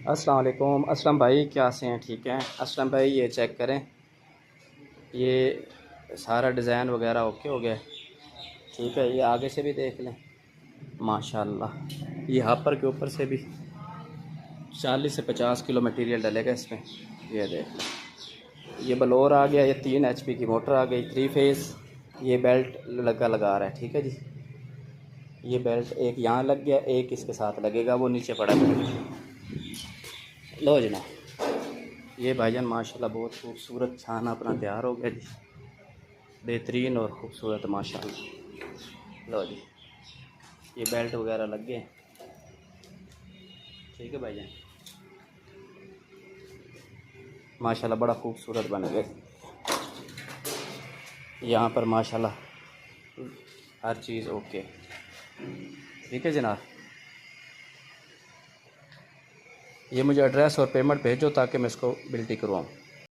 अस्सलाम वालेकुम। असलम भाई क्या से हैं? ठीक हैं असलम भाई, ये चेक करें, ये सारा डिज़ाइन वगैरह ओके हो गया। ठीक है, ये आगे से भी देख लें, माशाल्लाह। ये हापर के ऊपर से भी 40 से 50 किलो मटेरियल डलेगा इसमें। ये देख लें, ये बलोर आ गया, ये 3 HP की मोटर आ गई, 3 फेज़। ये बेल्ट लगा रहा है। ठीक है जी, ये बेल्ट एक यहाँ लग गया, एक इसके साथ लगेगा, वो नीचे पड़ा है। लो जनाब, ये भाईजान माशाल्लाह बहुत खूबसूरत छाना अपना तैयार हो गया जी, बेहतरीन और ख़ूबसूरत माशाल्लाह। लो जी, ये बेल्ट वगैरह लग गए। ठीक है भाईजान, माशाल्लाह बड़ा खूबसूरत बन गए। यहाँ पर माशाल्लाह हर चीज़ ओके। ठीक है जनाब, ये मुझे एड्रेस और पेमेंट भेजो ताकि मैं इसको बिल्टी करवाऊँ।